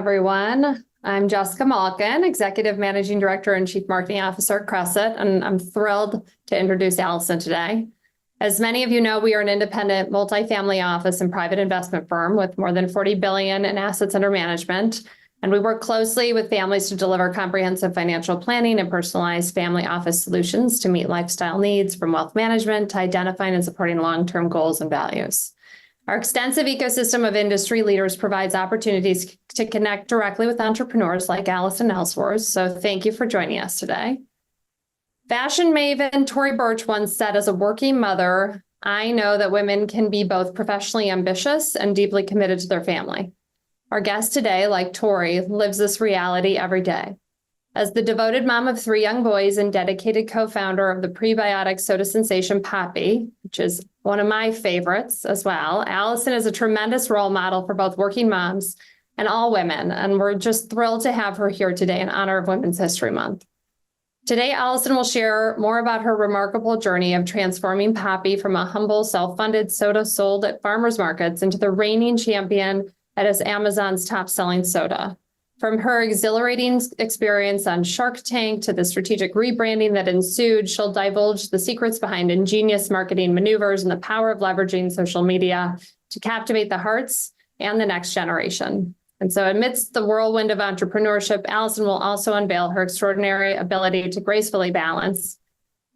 everyone. I'm Jessica Malkin, Executive Managing Director and Chief Marketing Officer at Cresset, and I'm thrilled to introduce Allison today. As many of you know, we are an independent multifamily office and private investment firm with more than 40 billion in assets under management. And we work closely with families to deliver comprehensive financial planning and personalized family office solutions to meet lifestyle needs, from wealth management to identifying and supporting long-term goals and values. Our extensive ecosystem of industry leaders provides opportunities to connect directly with entrepreneurs like Allison and Ellsworth. So thank you for joining us today. Fashion maven Tory Burch once said, as a working mother, I know that women can be both professionally ambitious and deeply committed to their family. Our guest today, like Tory, lives this reality every day. As the devoted mom of 3 young boys and dedicated co-founder of the prebiotic soda sensation Poppi, which is one of my favorites as well, Allison is a tremendous role model for both working moms and all women. And we're just thrilled to have her here today in honor of Women's History Month. Today, Allison will share more about her remarkable journey of transforming Poppi from a humble, self-funded soda sold at farmers markets into the reigning champion that is Amazon's top-selling soda. From her exhilarating experience on Shark Tank to the strategic rebranding that ensued, she'll divulge the secrets behind ingenious marketing maneuvers and the power of leveraging social media to captivate the hearts and the next generation. And so amidst the whirlwind of entrepreneurship, Allison will also unveil her extraordinary ability to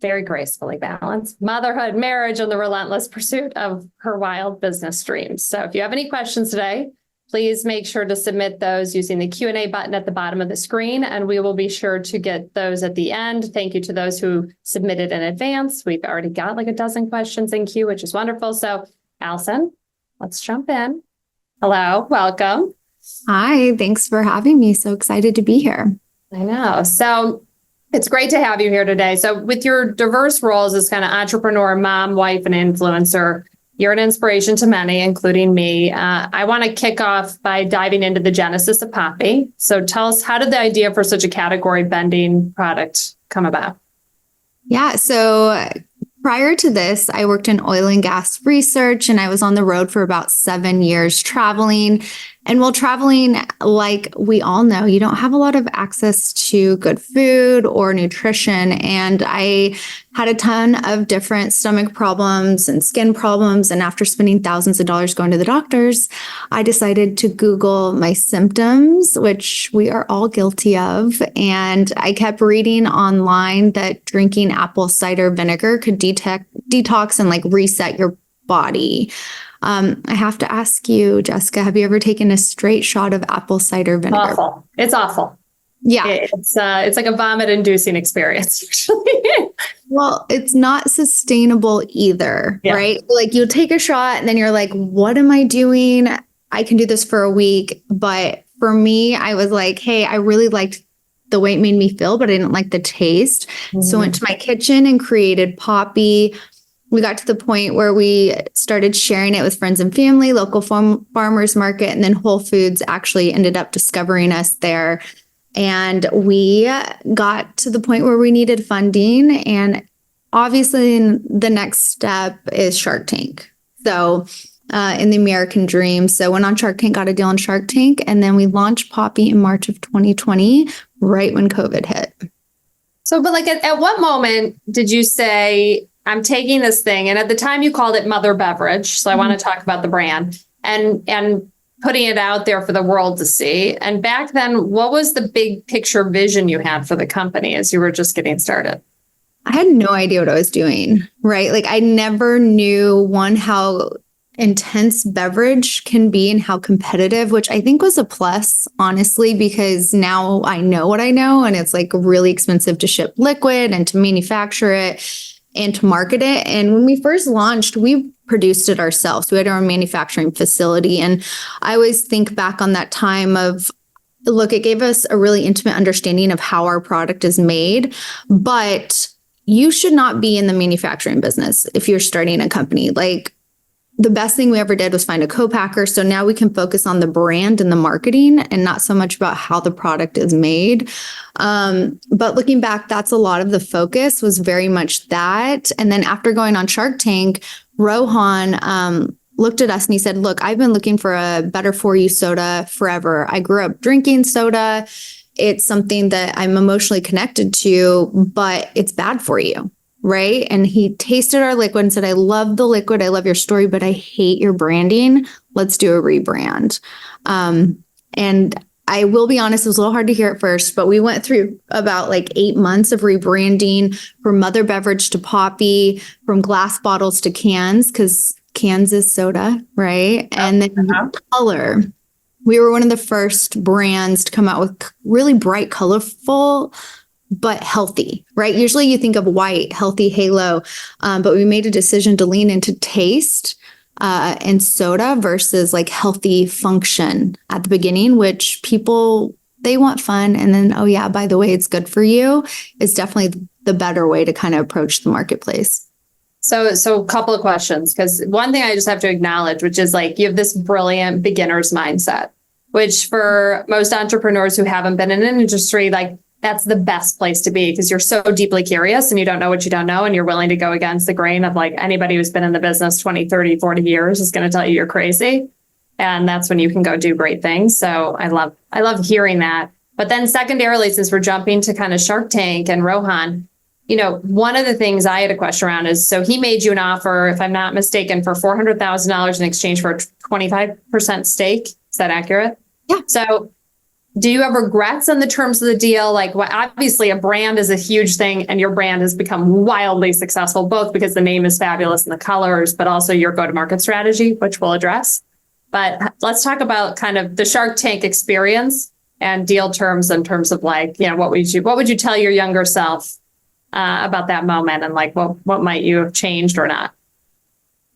very gracefully balance motherhood, marriage, and the relentless pursuit of her wild business dreams. So if you have any questions today, please make sure to submit those using the Q&A button at the bottom of the screen, and we will be sure to get those at the end. Thank you to those who submitted in advance. We've already got like a dozen questions in queue, which is wonderful. So Allison, let's jump in. Hello, welcome. Hi, thanks for having me. So excited to be here. I know. So it's great to have you here today. So with your diverse roles as kind of entrepreneur, mom, wife, and influencer, you're an inspiration to many, including me. I want to kick off by diving into the genesis of Poppi. So tell us, how did the idea for such a category-bending product come about? Yeah, so prior to this, I worked in oil and gas research, and I was on the road for about 7 years traveling. And while traveling, like we all know, you don't have a lot of access to good food or nutrition. And I had a ton of different stomach problems and skin problems. And after spending thousands of dollars going to the doctors, I decided to Google my symptoms, which we are all guilty of. And I kept reading online that drinking apple cider vinegar could detox and like reset your body. I have to ask you, Jessica, have you ever taken a straight shot of apple cider vinegar? Awful. It's awful. Yeah. It's like a vomit-inducing experience, actually. Well, it's not sustainable either, right? Like you take a shot and then you're like, what am I doing? I can do this for a week. But for me, I was like, hey, I really liked the way it made me feel, but I didn't like the taste. So I went to my kitchen and created Poppi. We got to the point where we started sharing it with friends and family, local farmers market, and then Whole Foods actually ended up discovering us there. And we got to the point where we needed funding. And obviously the next step is Shark Tank. So in the American dream. So went on Shark Tank, got a deal on Shark Tank, and then we launched Poppi in March of 2020, right when COVID hit. So, but like at what moment did you say, I'm taking this thing, and at the time you called it Mother Beverage. So I want to talk about the brand and putting it out there for the world to see. And back then, what was the big picture vision you had for the company as you were just getting started? I had no idea what I was doing, right? Like I never knew how intense beverage can be and how competitive, which I think was a plus, honestly, because now I know what I know, and it's like really expensive to ship liquid and to manufacture it and to market it. And when we first launched, we produced it ourselves. We had our own manufacturing facility. And I always think back on that time of, look, it gave us a really intimate understanding of how our product is made, but you should not be in the manufacturing business if you're starting a company. Like the best thing we ever did was find a co-packer. So now we can focus on the brand and the marketing and not so much about how the product is made. But looking back, that's a lot of the focus was very much that. And then after going on Shark Tank, Rohan looked at us and he said, look, I've been looking for a better for you soda forever. I grew up drinking soda. It's something that I'm emotionally connected to, but it's bad for you. Right. And he tasted our liquid and said, I love the liquid. I love your story, but I hate your branding. Let's do a rebrand. And I will be honest, it was a little hard to hear at first, but we went through about like 8 months of rebranding from Mother Beverage to Poppi, from glass bottles to cans, because cans is soda, right? And then color. We were one of the first brands to come out with really bright, colorful, but healthy, right? Usually you think of white, healthy halo, but we made a decision to lean into taste and soda versus like healthy function at the beginning, which people, they want fun. And then, oh yeah, by the way, it's good for you, is definitely the better way to kind of approach the marketplace. So a couple of questions, because one thing I just have to acknowledge, which is like you have this brilliant beginner's mindset, which for most entrepreneurs who haven't been in an industry, like that's the best place to be, because you're so deeply curious and you don't know what you don't know. And you're willing to go against the grain of like anybody who's been in the business 20, 30, 40 years is going to tell you you're crazy. And that's when you can go do great things. So I love hearing that. But then secondarily, since we're jumping to kind of Shark Tank and Rohan, you know, one of the things I had a question around is, so he made you an offer, if I'm not mistaken, for $400,000 in exchange for a 25% stake. Is that accurate? Yeah. So do you have regrets on the terms of the deal? Like, well, obviously a brand is a huge thing and your brand has become wildly successful, both because the name is fabulous and the colors, but also your go-to-market strategy, which we'll address. But let's talk about kind of the Shark Tank experience and deal terms in terms of like, you know, what would you tell your younger self about that moment, and like what might you have changed or not?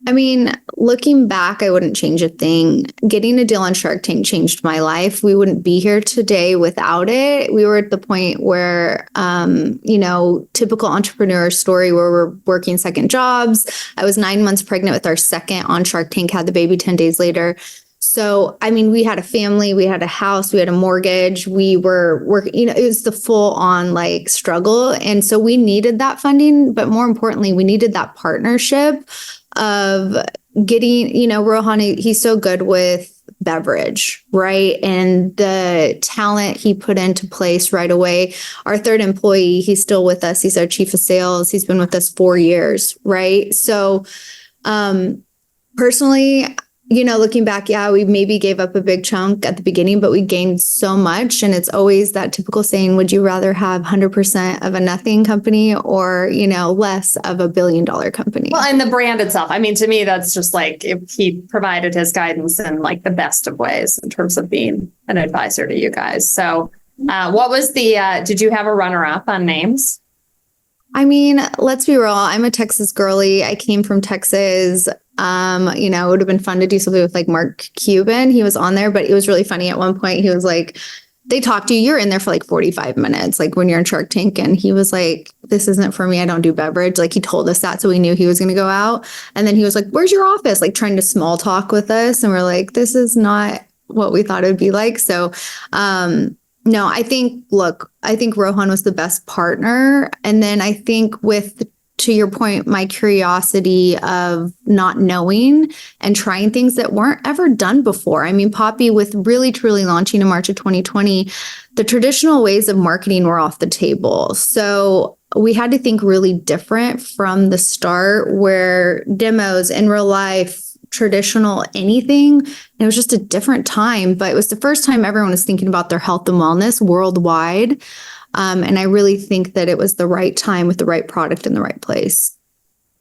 I mean, looking back, I wouldn't change a thing. Getting a deal on Shark Tank changed my life. We wouldn't be here today without it. We were at the point where, you know, typical entrepreneur story where we're working second jobs. I was 9 months pregnant with our second on Shark Tank, had the baby 10 days later. So, I mean, we had a family, we had a house, we had a mortgage, we were working, you know, it was the full on like struggle. And so we needed that funding, but more importantly, we needed that partnership of getting, you know, Rohan, he's so good with beverage, right? And the talent he put into place right away. Our third employee, he's still with us. He's our chief of sales. He's been with us 4 years, right? So, personally, you know, looking back, yeah, we maybe gave up a big chunk at the beginning, but we gained so much. And it's always that typical saying, would you rather have 100% of a nothing company or, you know, less of $1 billion company? Well, and the brand itself. I mean, to me, that's just like if he provided his guidance in like the best of ways in terms of being an advisor to you guys. So what was did you have a runner-up on names? I mean, let's be real. I'm a Texas girly. I came from Texas. You know, it would have been fun to do something with like Mark Cuban. He was on there, but it was really funny. At one point, he was like, they talked to you. You're in there for like 45 minutes, like when you're in Shark Tank. And he was like, this isn't for me. I don't do beverage. Like he told us that. So we knew he was going to go out. And then he was like, where's your office? Like trying to small talk with us. And we're like, this is not what we thought it would be like. So, no, I think Rohan was the best partner. And then I think to your point, my curiosity of not knowing and trying things that weren't ever done before. I mean, Poppi, with really truly launching in March of 2020, the traditional ways of marketing were off the table. So we had to think really different from the start, where demos in real life, traditional anything. It was just a different time, but it was the first time everyone was thinking about their health and wellness worldwide. And I really think that it was the right time with the right product in the right place.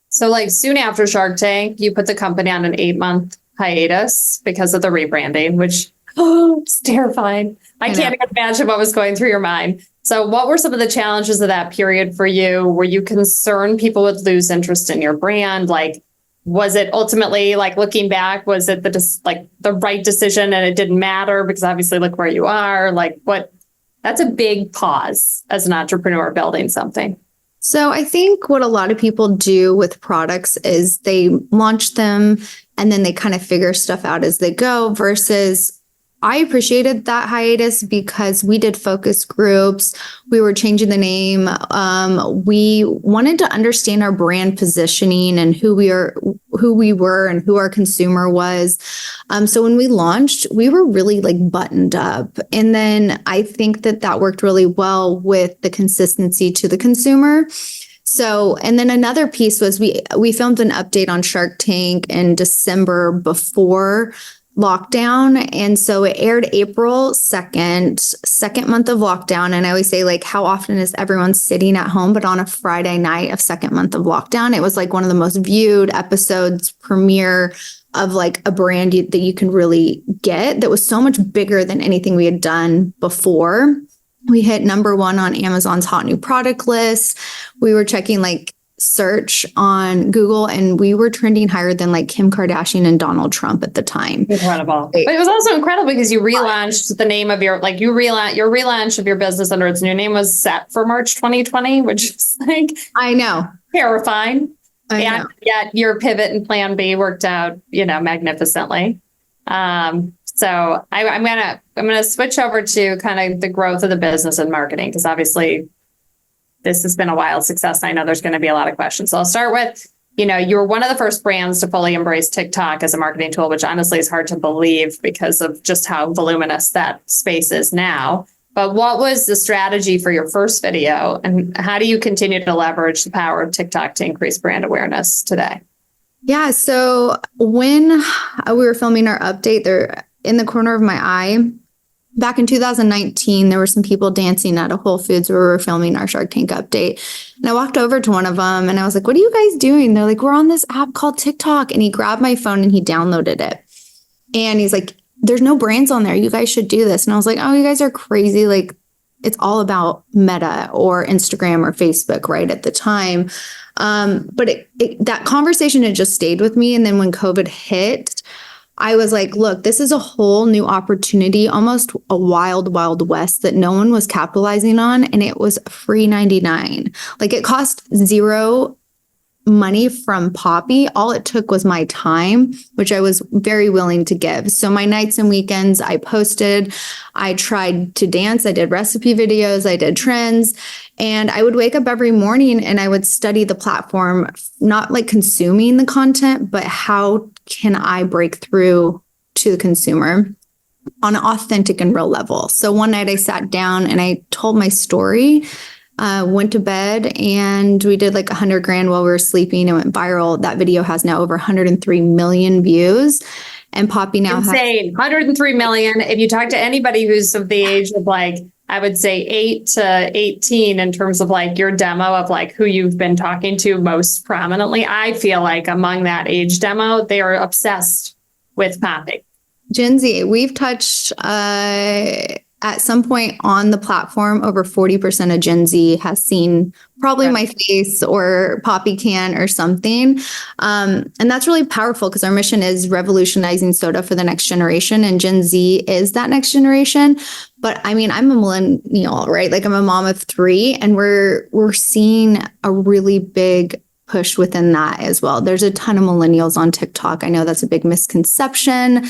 So like soon after Shark Tank, you put the company on an 8-month hiatus because of the rebranding, which, it's terrifying. I can't even imagine what was going through your mind. So what were some of the challenges of that period for you? Were you concerned people would lose interest in your brand? Like, was it ultimately, like looking back, was it the right decision and it didn't matter because obviously look where you are? Like that's a big pause as an entrepreneur building something. So I think what a lot of people do with products is they launch them and then they kind of figure stuff out as they go, versus I appreciated that hiatus because we did focus groups. We were changing the name. We wanted to understand our brand positioning and who we were and who our consumer was. So when we launched, we were really like buttoned up. And then I think that worked really well with the consistency to the consumer. So, and then another piece was we filmed an update on Shark Tank in December before lockdown. And so it aired April 2nd, second month of lockdown. And I always say, like, how often is everyone sitting at home? But on a Friday night of second month of lockdown, it was like one of the most viewed episodes, premiere of like a brand that you can really get that was so much bigger than anything we had done before. We hit #1 on Amazon's hot new product list. We were checking like search on Google and we were trending higher than like Kim Kardashian and Donald Trump at the time. Incredible. But it was also incredible because you relaunched the name of your relaunch of your business under its new name was set for March 2020, which is like, I know, terrifying. I And know. yet your pivot and plan B worked out, magnificently. So I'm gonna switch over to kind of the growth of the business and marketing, because obviously this has been a wild success. I know there's going to be a lot of questions. So I'll start with, you were one of the first brands to fully embrace TikTok as a marketing tool, which honestly is hard to believe because of just how voluminous that space is now. But what was the strategy for your first video, and how do you continue to leverage the power of TikTok to increase brand awareness today? Yeah. So when we were filming our update, there in the corner of my eye, back in 2019, there were some people dancing at a Whole Foods where we were filming our Shark Tank update. And I walked over to one of them and I was like, "What are you guys doing?" They're like, "We're on this app called TikTok." And he grabbed my phone and he downloaded it. And he's like, "There's no brands on there. You guys should do this." And I was like, "Oh, you guys are crazy. Like, it's all about Meta or Instagram or Facebook," right at the time. But that conversation had just stayed with me. And then when COVID hit, I was like, look, this is a whole new opportunity, almost a wild, wild west that no one was capitalizing on. And it was free 99. Like, it cost zero money from Poppi. All it took was my time, which I was very willing to give. So my nights and weekends, I posted, I tried to dance, I did recipe videos, I did trends, and I would wake up every morning and I would study the platform, not like consuming the content, but how can I break through to the consumer on an authentic and real level. So one night I sat down and I told my story. Went to bed and we did like 100 grand while we were sleeping. It went viral. That video has now over 103 million views. And Poppi now Insane. 103 million. If you talk to anybody who's of the age of like, I would say 8 to 18 in terms of like your demo of like who you've been talking to most prominently, I feel like among that age demo, they are obsessed with Poppi. Gen Z, we've touched at some point on the platform, over 40% of Gen Z has seen probably my face or Poppi can or something. And that's really powerful because our mission is revolutionizing soda for the next generation. And Gen Z is that next generation. But I mean, I'm a millennial, right? Like, I'm a mom of 3 and we're seeing a really big push within that as well. There's a ton of millennials on TikTok. I know that's a big misconception,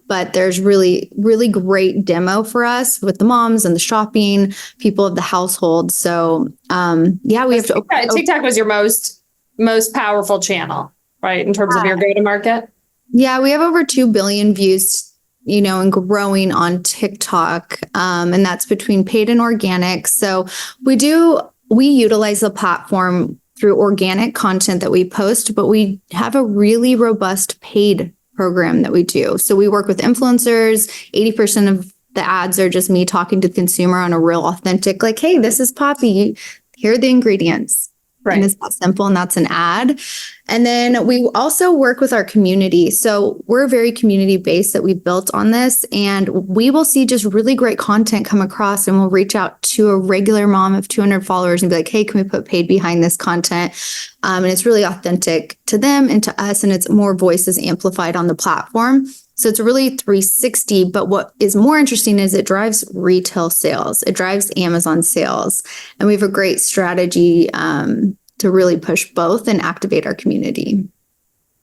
but there's really, really great demo for us with the moms and the shopping, people of the household. So we have to. TikTok was your most powerful channel, right? In terms of your go-to-market. Yeah, we have over 2 billion views, and growing on TikTok. And that's between paid and organic. So we utilize the platform through organic content that we post, but we have a really robust paid program that we do. So we work with influencers. 80% of the ads are just me talking to the consumer on a real authentic, like, "Hey, this is Poppi. Here are the ingredients." Right. And it's that simple, and that's an ad. And then we also work with our community. So we're very community-based that we built on this, and we will see just really great content come across, and we'll reach out to a regular mom of 200 followers and be like, "Hey, can we put paid behind this content?" And it's really authentic to them and to us, and it's more voices amplified on the platform. So it's really 360. But what is more interesting is it drives retail sales. It drives Amazon sales. And we have a great strategy to really push both and activate our community.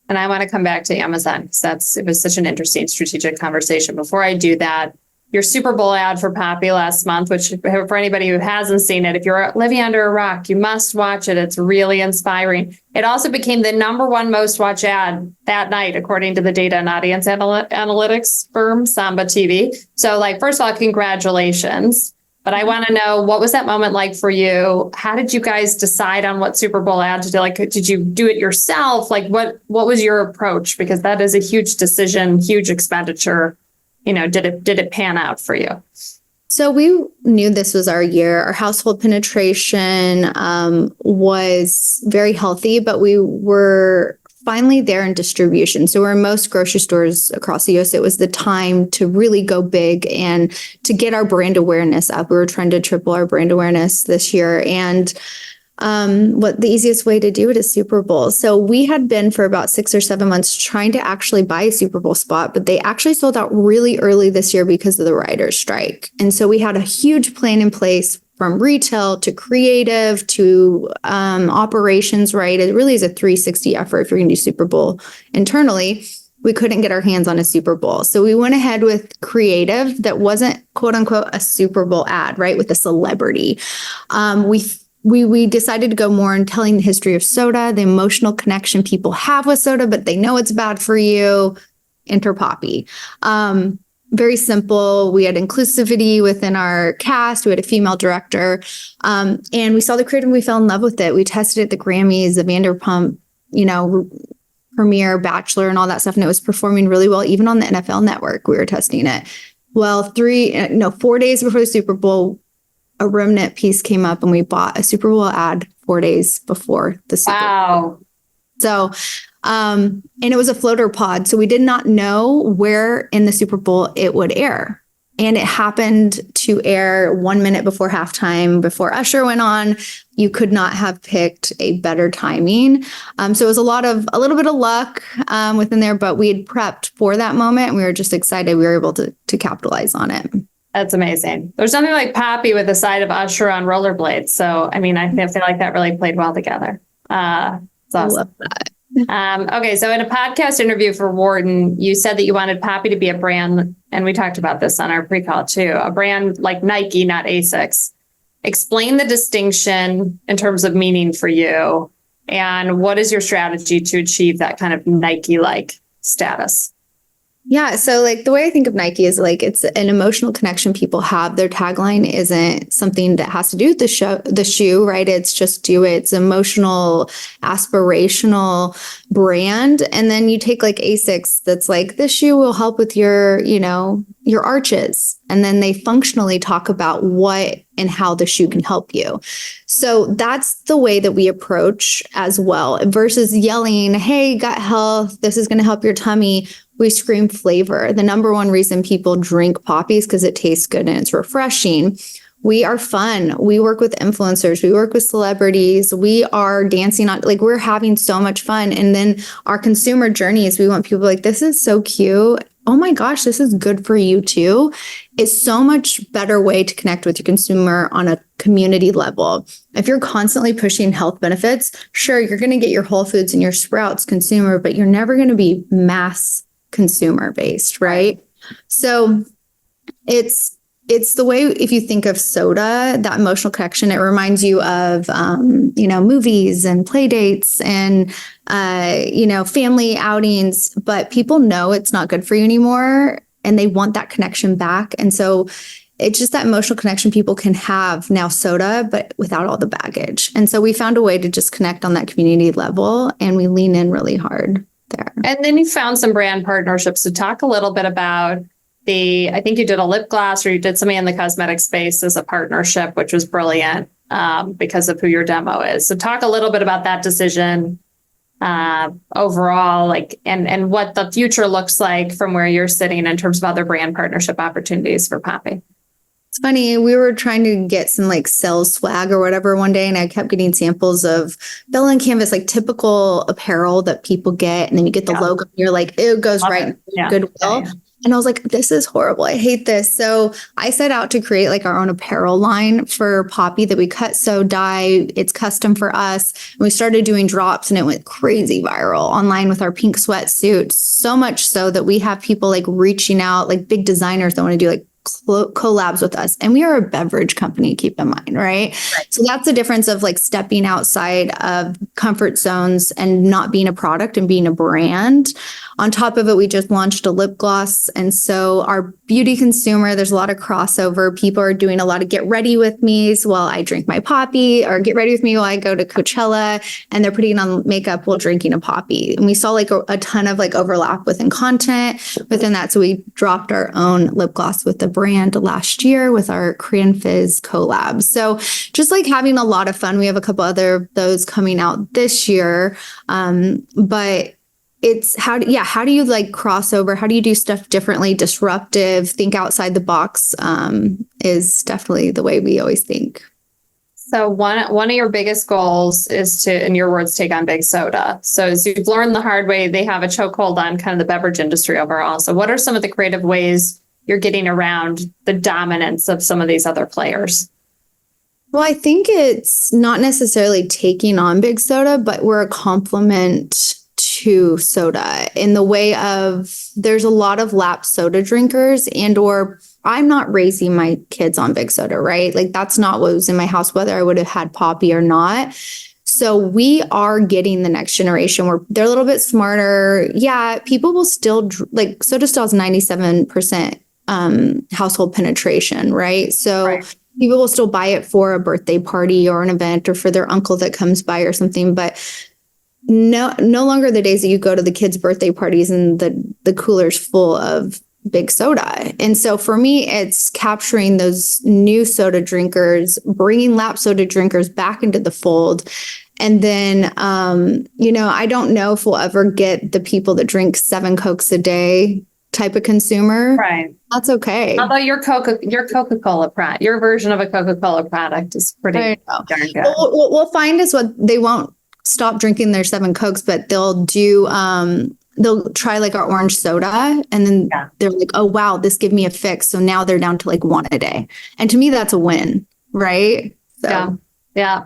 And I want to come back to Amazon because it was such an interesting strategic conversation. Before I do that, your Super Bowl ad for Poppi last month, which for anybody who hasn't seen it, if you're living under a rock, you must watch it. It's really inspiring. It also became the #1 most watched ad that night, according to the data and audience analytics firm Samba TV. So first of all, congratulations. But I want to know, what was that moment like for you? How did you guys decide on what Super Bowl ad to do? Did you do it yourself? What was your approach? Because that is a huge decision, huge expenditure. Did it pan out for you? So we knew this was our year. Our household penetration was very healthy, but we were finally there in distribution. So we're in most grocery stores across the US. It was the time to really go big and to get our brand awareness up. We were trying to triple our brand awareness this year. And what the easiest way to do it is Super Bowl. So we had been for about 6 or 7 months trying to actually buy a Super Bowl spot, but they actually sold out really early this year because of the writers' strike. And so we had a huge plan in place from retail to creative to operations, right? It really is a 360 effort if you're going to do Super Bowl internally. We couldn't get our hands on a Super Bowl. So we went ahead with creative that wasn't quote unquote a Super Bowl ad, right? With a celebrity. We decided to go more in telling the history of soda, the emotional connection people have with soda, but they know it's bad for you. Enter Poppi. Very simple. We had inclusivity within our cast. We had a female director. And we saw the creative and we fell in love with it. We tested it at the Grammys, the Vanderpump, premiere, Bachelor, and all that stuff. And it was performing really well. Even on the NFL Network, we were testing it. Well, 4 days before the Super Bowl, a remnant piece came up and we bought a Super Bowl ad 4 days before the Super Bowl. Wow. So, and it was a floater pod. So we did not know where in the Super Bowl it would air. And it happened to air 1 minute before halftime, before Usher went on. You could not have picked a better timing. So it was a little bit of luck within there, but we had prepped for that moment and we were just excited we were able to capitalize on it. That's amazing. There's something like Poppi with a side of Usher on rollerblades. So, I feel like that really played well together. It's awesome. I love that. Okay. So in a podcast interview for Wharton, you said that you wanted Poppi to be a brand, and we talked about this on our pre-call too, a brand like Nike, not ASICS. Explain the distinction in terms of meaning for you, and what is your strategy to achieve that kind of Nike-like status? Yeah. So the way I think of Nike is it's an emotional connection people have. Their tagline isn't something that has to do with the shoe, right? It's just do it. It's emotional, aspirational brand. And then you take ASICS that's this shoe will help with your arches. And then they functionally talk about what and how the shoe can help you. So that's the way that we approach as well versus yelling, hey, gut health, this is going to help your tummy. We scream flavor. The #1 reason people drink Poppi is because it tastes good and it's refreshing. We are fun. We work with influencers. We work with celebrities. We are dancing on, we're having so much fun. And then our consumer journeys, we want people this is so cute. Oh my gosh, this is good for you too. It's so much better way to connect with your consumer on a community level. If you're constantly pushing health benefits, sure, you're going to get your Whole Foods and your Sprouts consumer, but you're never going to be mass consumer based, right? So it's the way, if you think of soda, that emotional connection, it reminds you of, movies and play dates and, family outings, but people know it's not good for you anymore and they want that connection back. And so it's just that emotional connection people can have now soda, but without all the baggage. And so we found a way to just connect on that community level and we lean in really hard there. And then you found some brand partnerships. So talk a little bit about I think you did a lip gloss or you did something in the cosmetic space as a partnership, which was brilliant because of who your demo is. So talk a little bit about that decision overall, and what the future looks like from where you're sitting in terms of other brand partnership opportunities for Poppi. It's funny. We were trying to get some sales swag or whatever one day, and I kept getting samples of Bella and Canvas, typical apparel that people get. And then you get the logo and you're it goes right into Goodwill. Yeah. And I was like, this is horrible. I hate this. So I set out to create like our own apparel line for Poppi that we cut, sew, dye. It's custom for us. And we started doing drops and it went crazy viral online with our pink sweatsuit. So much so that we have people like reaching out, like big designers that want to do like collabs with us. And we are a beverage company, keep in mind, right? So that's the difference of like stepping outside of comfort zones and not being a product and being a brand. On top of it, we just launched a lip gloss. And so our beauty consumer, there's a lot of crossover. People are doing a lot of get ready with me's while I drink my Poppi, or get ready with me while I go to Coachella, and they're putting on makeup while drinking a Poppi. And we saw like a ton of like overlap within content within that. So we dropped our own lip gloss with the brand last year with our Korean Fizz collab. So just like having a lot of fun. We have a couple other of those coming out this year. But it's how do you like cross over? How do you do stuff differently, disruptive, think outside the box, is definitely the way we always think. So one of your biggest goals is to, in your words, take on big soda. So as you've learned the hard way, they have a chokehold on kind of the beverage industry overall. So what are some of the creative ways you're getting around the dominance of some of these other players? Well, I think it's not necessarily taking on big soda, but we're a complement to soda in the way of there's a lot of lapsed soda drinkers, and or I'm not raising my kids on big soda, right? Like that's not what was in my house, whether I would have had Poppi or not. So we are getting the next generation where they're a little bit smarter. Yeah, people will still like soda still has 97% household penetration, right? So people will still buy it for a birthday party or an event or for their uncle that comes by or something, but no longer the days that you go to the kids' birthday parties and the cooler's full of big soda. And so for me, it's capturing those new soda drinkers, bringing lapsed soda drinkers back into the fold. And then, I don't know if we'll ever get the people that drink 7 Cokes a day type of consumer. Right. That's okay. Although your Coca-Cola product, your version of a Coca-Cola product is pretty darn good. We'll find is what they won't stop drinking their 7 Cokes, but they'll do, they'll try like our orange soda, and then they're like, oh, wow, this gave me a fix. So now they're down to like 1 a day. And to me, that's a win, right? So. Yeah.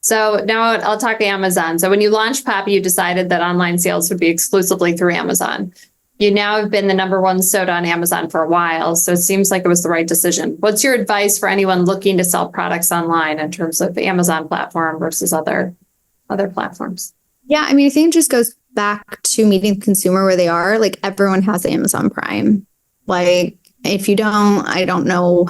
So now I'll talk Amazon. So when you launched Poppi, you decided that online sales would be exclusively through Amazon. You now have been the #1 soda on Amazon for a while, so it seems like it was the right decision. What's your advice for anyone looking to sell products online in terms of the Amazon platform versus other platforms? Yeah, I mean, I think it just goes back to meeting the consumer where they are. Like everyone has Amazon Prime. Like if you don't, I don't know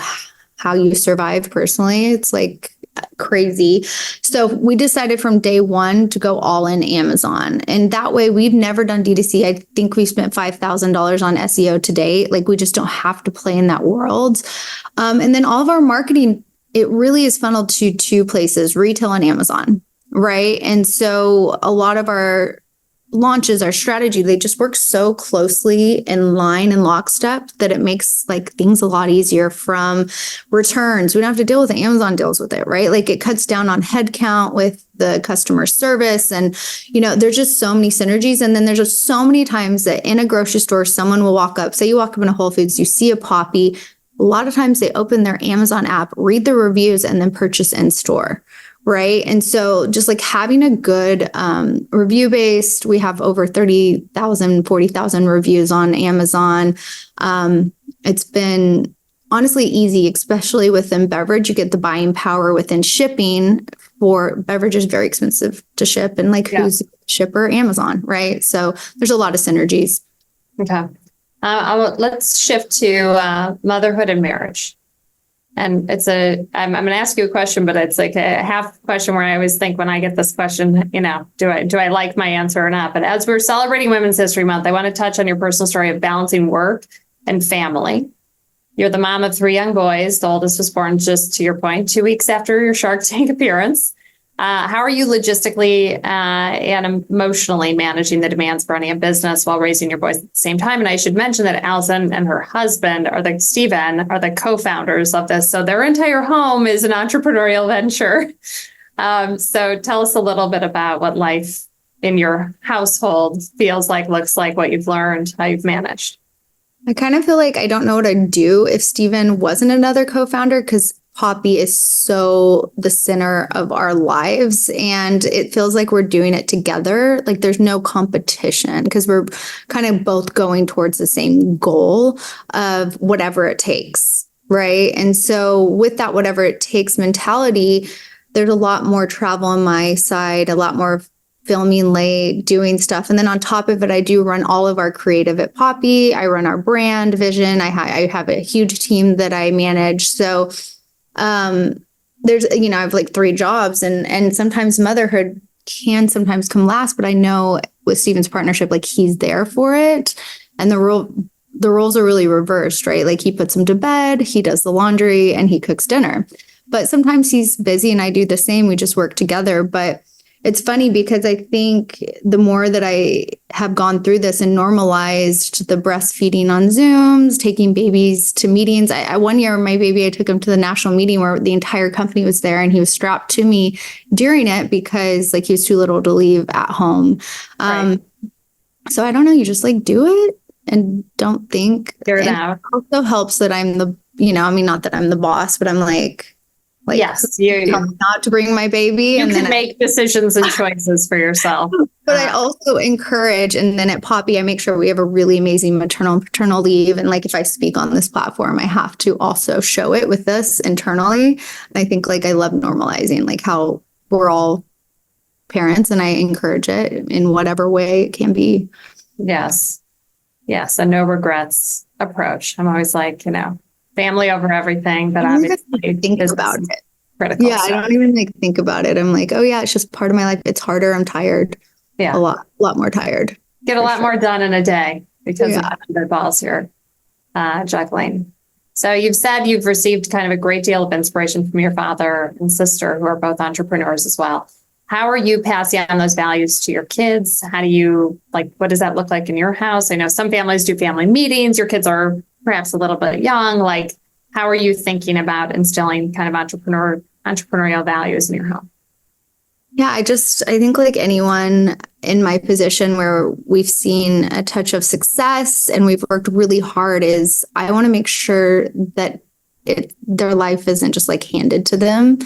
how you survive personally. It's like crazy. So we decided from day one to go all in Amazon. And that way we've never done D2C. I think we spent $5,000 on SEO to date. Like we just don't have to play in that world. And then all of our marketing, it really is funneled to 2 places, retail and Amazon. Right. And so a lot of our launches, our strategy, they just work so closely in line and lockstep that it makes like things a lot easier. From returns, we don't have to deal with it. Amazon deals with it, right? Like it cuts down on headcount with the customer service. And, there's just so many synergies. And then there's just so many times that in a grocery store, someone will walk up, say you walk up in a Whole Foods, you see a Poppi. A lot of times they open their Amazon app, read the reviews, and then purchase in store. Right. And so just like having a good review based, we have over 30,000, 40,000 reviews on Amazon. It's been honestly easy, especially within beverage. You get the buying power within shipping. For beverage is very expensive to ship. And like who's the shipper? Amazon. Right. So there's a lot of synergies. Okay. Let's shift to motherhood and marriage. And I'm going to ask you a question, but it's like a half question where I always think when I get this question, do I like my answer or not? But as we're celebrating Women's History Month, I want to touch on your personal story of balancing work and family. You're the mom of 3 young boys. The oldest was born, just to your point, 2 weeks after your Shark Tank appearance. How are you logistically and emotionally managing the demands of running a business while raising your boys at the same time? And I should mention that Allison and her husband, Stephen, are the co-founders of this. So their entire home is an entrepreneurial venture. So tell us a little bit about what life in your household feels like, looks like, what you've learned, how you've managed. I kind of feel like I don't know what I'd do if Steven wasn't another co-founder, because Poppy is so the center of our lives, and it feels like we're doing it together. Like there's no competition because we're kind of both going towards the same goal of whatever it takes, right? And so with that whatever it takes mentality, there's a lot more travel on my side, a lot more filming late, doing stuff. And then on top of it, I do run all of our creative at Poppy. I run our brand vision. I have a huge team that I manage. So there's, I have like 3 jobs, and sometimes motherhood can sometimes come last, but I know with Steven's partnership, like he's there for it. And the roles are really reversed, right? Like he puts him to bed, he does the laundry, and he cooks dinner. But sometimes he's busy and I do the same. We just work together. But it's funny because I think the more that I have gone through this and normalized the breastfeeding on Zooms, taking babies to meetings. One year, my baby, I took him to the national meeting where the entire company was there, and he was strapped to me during it because like he was too little to leave at home. Right. So I don't know, you just like do it and don't think. Figure it out. It also helps that I'm the, not that I'm the boss, but I'm like, yes, not to bring my baby. You and can then make decisions and choices for yourself. But I also encourage, and then at Poppy, I make sure we have a really amazing maternal and paternal leave. And like, if I speak on this platform, I have to also show it with us internally. And I think like I love normalizing like how we're all parents, and I encourage it in whatever way it can be. Yes. Yes. A no regrets approach. I'm always like, family over everything, but obviously think about it. Critical. Yeah, I don't even like think about it. I'm like, oh yeah, it's just part of my life. It's harder. I'm tired. Yeah. A lot more tired. Get a lot more done in a day because of the balls you're juggling. So you've said you've received kind of a great deal of inspiration from your father and sister, who are both entrepreneurs as well. How are you passing on those values to your kids? How do you what does that look like in your house? I know some families do family meetings. Your kids are perhaps a little bit young. How are you thinking about instilling kind of entrepreneurial values in your home? Yeah, I think like anyone in my position where we've seen a touch of success and we've worked really hard, is I want to make sure that their life isn't just like handed to them.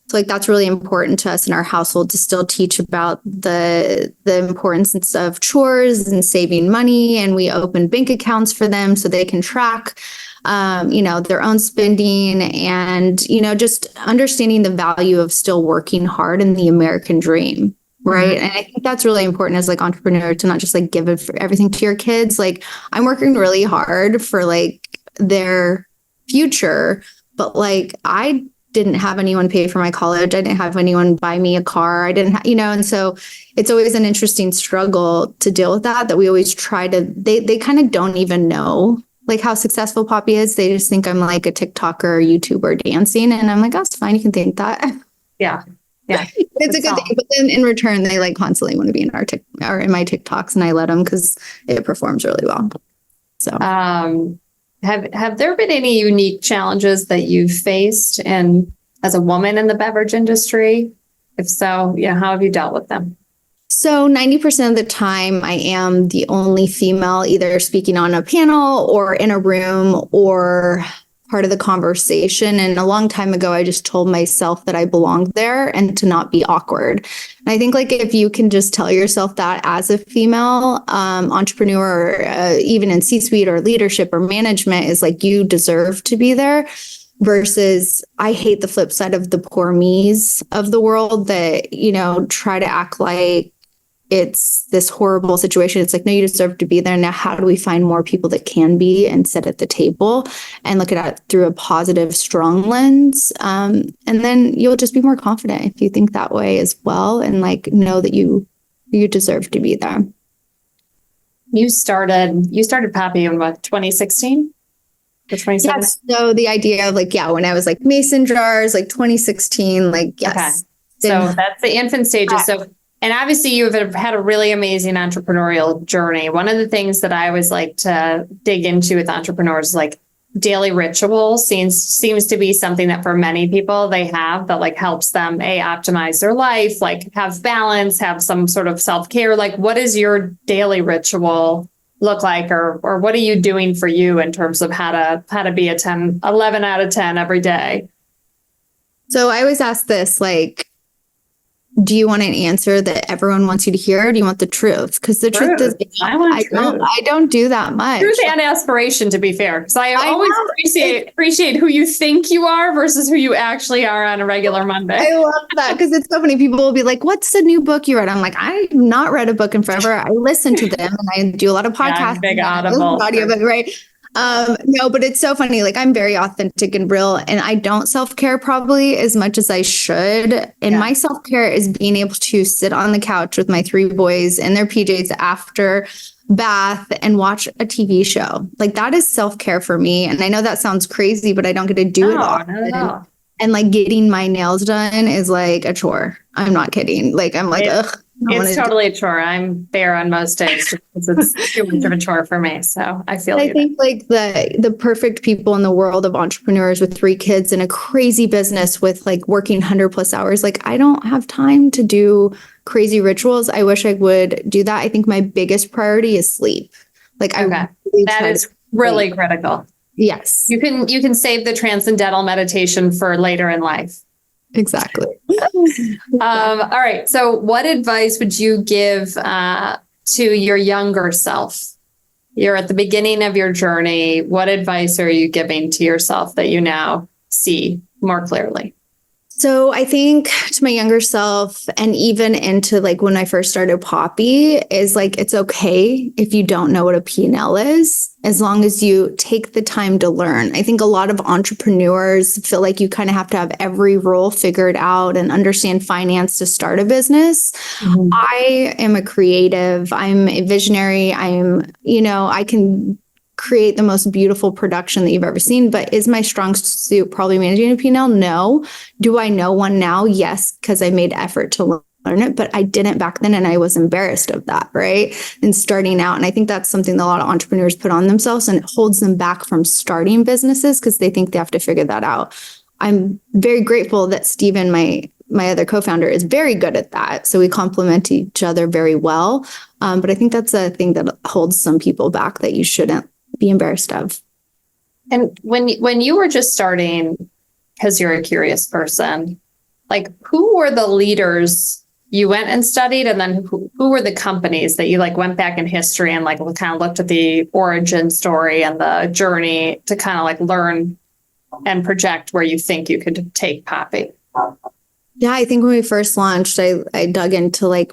So like that's really important to us in our household, to still teach about the importance of chores and saving money. And we open bank accounts for them so they can track their own spending, and, just understanding the value of still working hard in the American dream. Right. Mm-hmm. And I think that's really important as like entrepreneur, to not just like give everything to your kids. Like I'm working really hard for like their future, but like I didn't have anyone pay for my college. I didn't have anyone buy me a car. I didn't, and so it's always an interesting struggle to deal with that we always try to, they kind of don't even know like how successful Poppy is. They just think I'm like a TikToker or YouTuber dancing. And I'm like, oh, it's fine. You can think that. Yeah. Yeah. It's a good thing. But then in return, they like constantly want to be in or in my TikToks, and I let them because it performs really well. So, have there been any unique challenges that you've faced as a woman in the beverage industry? If so, how have you dealt with them? So 90% of the time, I am the only female either speaking on a panel or in a room or part of the conversation. And a long time ago, I just told myself that I belonged there and to not be awkward. And I think like if you can just tell yourself that as a female entrepreneur, even in C-suite or leadership or management, is like you deserve to be there. Versus I hate the flip side of the poor me's of the world that, try to act like it's this horrible situation. It's like, no, you deserve to be there. Now, how do we find more people that can be and sit at the table and look at it through a positive, strong lens? And then you'll just be more confident if you think that way as well, and like know that you deserve to be there. You started Poppy in what, 2016? Yes. So the idea of when I was like mason jars, like 2016, yes. Okay. So that's the infant stages. So, and obviously you have had a really amazing entrepreneurial journey. One of the things that I always like to dig into with entrepreneurs is like daily ritual seems to be something that for many people they have that helps them optimize their life, have balance, have some sort of self-care. What is your daily ritual look like, or what are you doing for you in terms of how to be a 11 out of 10 every day? So I always ask this, like, do you want an answer that everyone wants you to hear, or do you want the truth? Because the truth is, I don't do that much. Truth and aspiration, to be fair, because I always appreciate who you think you are versus who you actually are on a regular Monday. I love that, because it's so funny. People will be like, "What's the new book you read?" I'm like, "I've not read a book in forever. I listen to them, and I do a lot of podcasts, big Audible audiobook, right?" No, but it's so funny. Like, I'm very authentic and real, and I don't self-care probably as much as I should. And my self-care is being able to sit on the couch with my 3 boys in their PJs after bath and watch a TV show. Like, that is self-care for me. And I know that sounds crazy, but I don't get to do it often. No. And like getting my nails done is like a chore. I'm not kidding. Like, I'm like, ugh. It's totally a chore. I'm there on most days because it's too much of a chore for me. So I feel I think like the perfect people in the world of entrepreneurs with 3 kids and a crazy business with like working 100+ hours. Like, I don't have time to do crazy rituals. I wish I would do that. I think my biggest priority is sleep. Like, that is really critical. Yes. You can save the transcendental meditation for later in life. Exactly. All right. So what advice would you give to your younger self? You're at the beginning of your journey. What advice are you giving to yourself that you now see more clearly? So I think to my younger self, and even into like when I first started Poppi, is like, it's okay if you don't know what a P&L is, as long as you take the time to learn. I think a lot of entrepreneurs feel like you kind of have to have every rule figured out and understand finance to start a business. Mm-hmm. I am a creative. I'm a visionary. I can create the most beautiful production that you've ever seen, but is my strong suit probably managing a P&L? No. Do I know one now? Yes, because I made effort to learn it, but I didn't back then, and I was embarrassed of that, right? And starting out. And I think that's something that a lot of entrepreneurs put on themselves, and it holds them back from starting businesses because they think they have to figure that out. I'm very grateful that Steven, my other co-founder, is very good at that. So we complement each other very well. But I think that's a thing that holds some people back that you shouldn't be embarrassed of. And when you were just starting, because you're a curious person, like, who were the leaders you went and studied, and then who were the companies that you like went back in history and like kind of looked at the origin story and the journey to kind of like learn and project where you think you could take Poppi? Yeah, I think when we first launched, I dug into like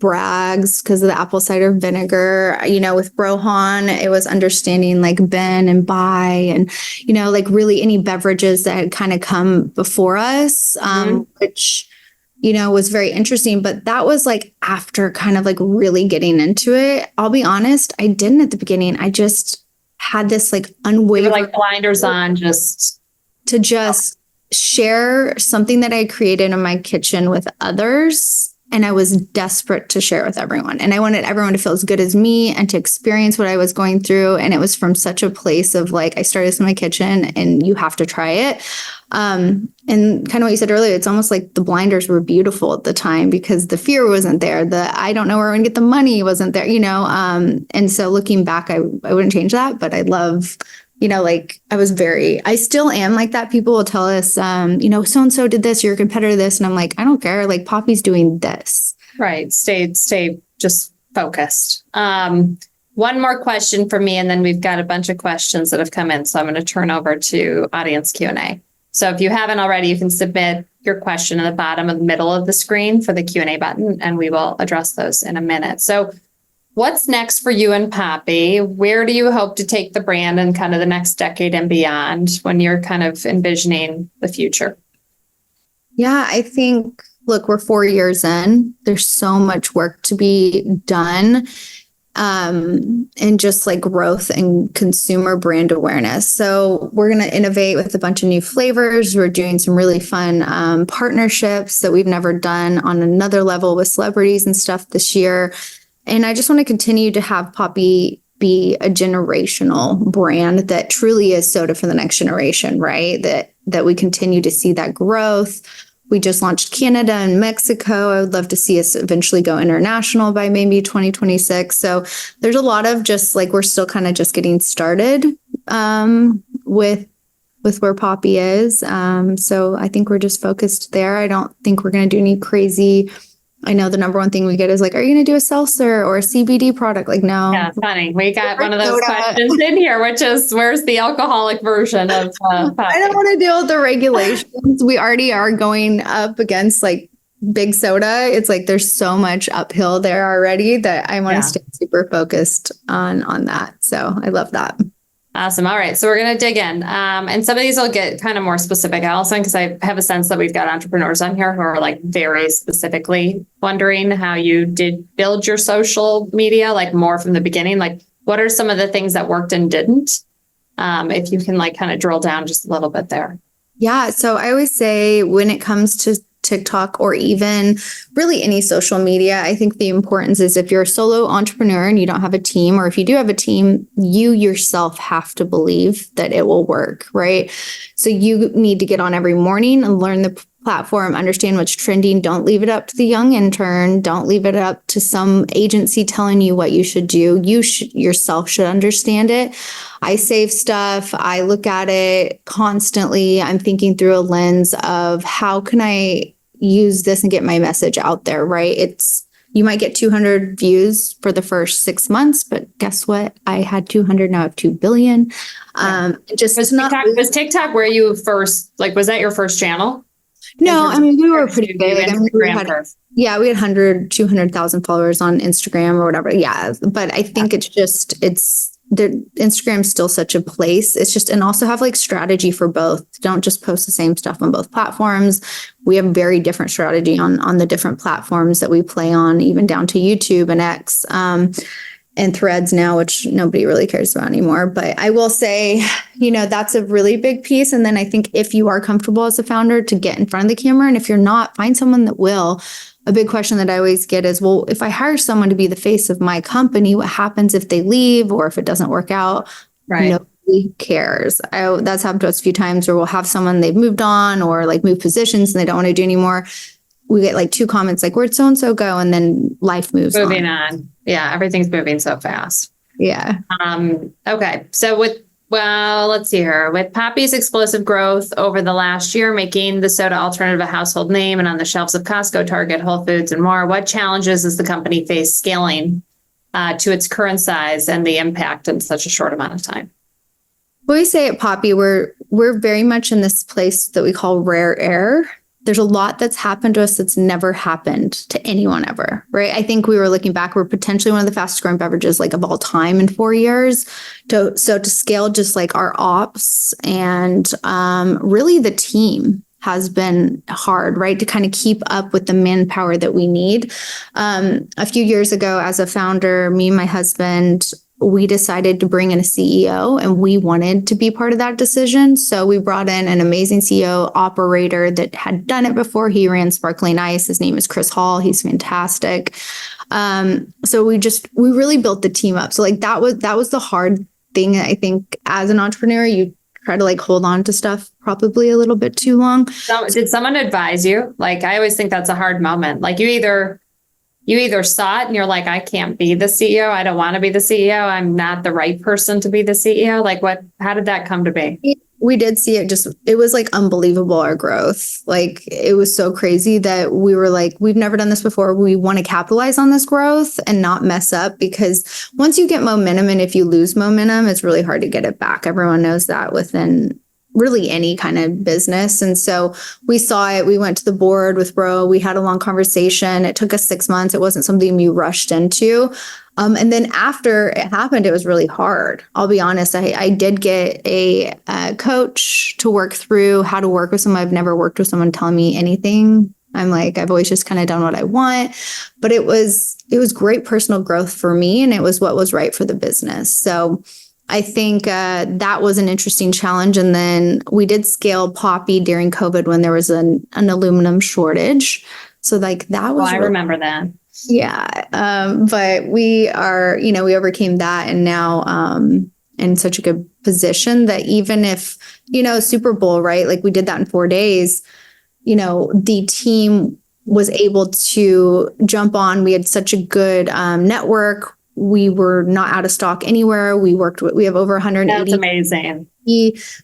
Bragg's because of the apple cider vinegar. With Brohan, it was understanding like Ben and Buy and, like really any beverages that had kind of come before us, which, was very interesting. But that was like after kind of like really getting into it. I'll be honest, I didn't at the beginning. I just had this like unwavering like blinders on to share something that I created in my kitchen with others. And I was desperate to share with everyone. And I wanted everyone to feel as good as me and to experience what I was going through. And it was from such a place of like, I started this in my kitchen and you have to try it. And kind of what you said earlier, it's almost like the blinders were beautiful at the time because the fear wasn't there. I don't know where I'm going to get the money wasn't there, And so looking back, I wouldn't change that, but I love I still am like that. People will tell us, so-and-so did this, you're a competitor this. And I'm like, I don't care. Like, Poppi's doing this. Right. Stay just focused. One more question for me, and then we've got a bunch of questions that have come in. So I'm going to turn over to audience Q&A. So if you haven't already, you can submit your question in the bottom of the middle of the screen for the Q&A button, and we will address those in a minute. So what's next for you and Poppi? Where do you hope to take the brand in kind of the next decade and beyond when you're kind of envisioning the future? Yeah, I think, look, we're 4 years in. There's so much work to be done, and just like growth and consumer brand awareness. So we're going to innovate with a bunch of new flavors. We're doing some really fun partnerships that we've never done on another level with celebrities and stuff this year. And I just want to continue to have Poppi be a generational brand that truly is soda for the next generation, right? That we continue to see that growth. We just launched Canada and Mexico. I would love to see us eventually go international by maybe 2026. So there's a lot of just like, we're still kind of just getting started with where Poppi is. So I think we're just focused there. I don't think we're going to do any crazy. I know the number one thing we get is like, are you going to do a seltzer or a CBD product? Like, no. Yeah, funny. We got one of those questions in here, which is, where's the alcoholic version of I don't want to deal with the regulations. We already are going up against like big soda. It's like there's so much uphill there already that I want to stay super focused on that. So I love that. Awesome. All right. So we're going to dig in. And some of these will get kind of more specific, Allison, because I have a sense that we've got entrepreneurs on here who are like very specifically wondering how you did build your social media, like more from the beginning. Like, what are some of the things that worked and didn't? If you can like kind of drill down just a little bit there. Yeah. So I always say when it comes to TikTok or even really any social media, I think the importance is if you're a solo entrepreneur and you don't have a team, or if you do have a team, you yourself have to believe that it will work, right? So you need to get on every morning and learn the platform, understand what's trending. Don't leave it up to the young intern. Don't leave it up to some agency telling you what you should do. You yourself should understand it. I save stuff. I look at it constantly. I'm thinking through a lens of how can I use this and get my message out there, right? You might get 200 views for the first 6 months, but guess what? I had 200, now I have 2 billion. Was TikTok where you first, like, was that your first channel? No, I mean, we were pretty big. I mean, we had 200,000 followers on Instagram or whatever. Yeah. But I think Instagram's still such a place. It's just, and also have like strategy for both. Don't just post the same stuff on both platforms. We have very different strategy on the different platforms that we play on, even down to YouTube and X. And Threads now, which nobody really cares about anymore. But I will say, that's a really big piece. And then I think if you are comfortable as a founder to get in front of the camera, and if you're not, find someone that will. A big question that I always get is, well, if I hire someone to be the face of my company, what happens if they leave or if it doesn't work out? Right. Nobody cares. That's happened to us a few times where we'll have someone, they've moved on or like moved positions and they don't want to do anymore. We get like 2 comments like, where'd so-and-so go? And then life moves moving on. Yeah. Everything's moving so fast. Yeah. Okay. So let's see here. With Poppi's explosive growth over the last year, making the soda alternative a household name and on the shelves of Costco, Target, Whole Foods, and more, what challenges does the company face scaling to its current size and the impact in such a short amount of time? We say at Poppi, we're very much in this place that we call rare air. There's a lot that's happened to us that's never happened to anyone ever, right? I think we were looking back, we're potentially one of the fastest growing beverages like of all time in 4 years. So to scale just like our ops and really the team has been hard, right? To kind of keep up with the manpower that we need. A few years ago, as a founder, me and my husband, we decided to bring in a CEO and we wanted to be part of that decision. So we brought in an amazing CEO operator that had done it before. He ran Sparkling Ice. His name is Chris Hall. He's fantastic. So we really built the team up. So like that was the hard thing. I think as an entrepreneur, you try to like hold on to stuff probably a little bit too long. So did someone advise you? Like, I always think that's a hard moment. Like you either saw it and you're like, I can't be the CEO. I don't want to be the CEO. I'm not the right person to be the CEO. Like how did that come to be? We did see it. It was like unbelievable, our growth. Like it was so crazy that we were like, we've never done this before. We want to capitalize on this growth and not mess up, because once you get momentum and if you lose momentum, it's really hard to get it back. Everyone knows that within really any kind of business. And so we saw it. We went to the board with Ro. We had a long conversation. It took us 6 months. It wasn't something we rushed into. And then after it happened, it was really hard. I'll be honest. I did get a coach to work through how to work with someone. I've never worked with someone telling me anything. I'm like, I've always just kind of done what I want, but it was great personal growth for me. And it was what was right for the business. So I think that was an interesting challenge. And then we did scale Poppi during COVID when there was an aluminum shortage. So like that was, I remember that. Yeah. But we overcame that and now in such a good position that even if, Super Bowl, right? Like we did that in 4 days, the team was able to jump on. We had such a good network. We were not out of stock anywhere. We have over 180 That's amazing.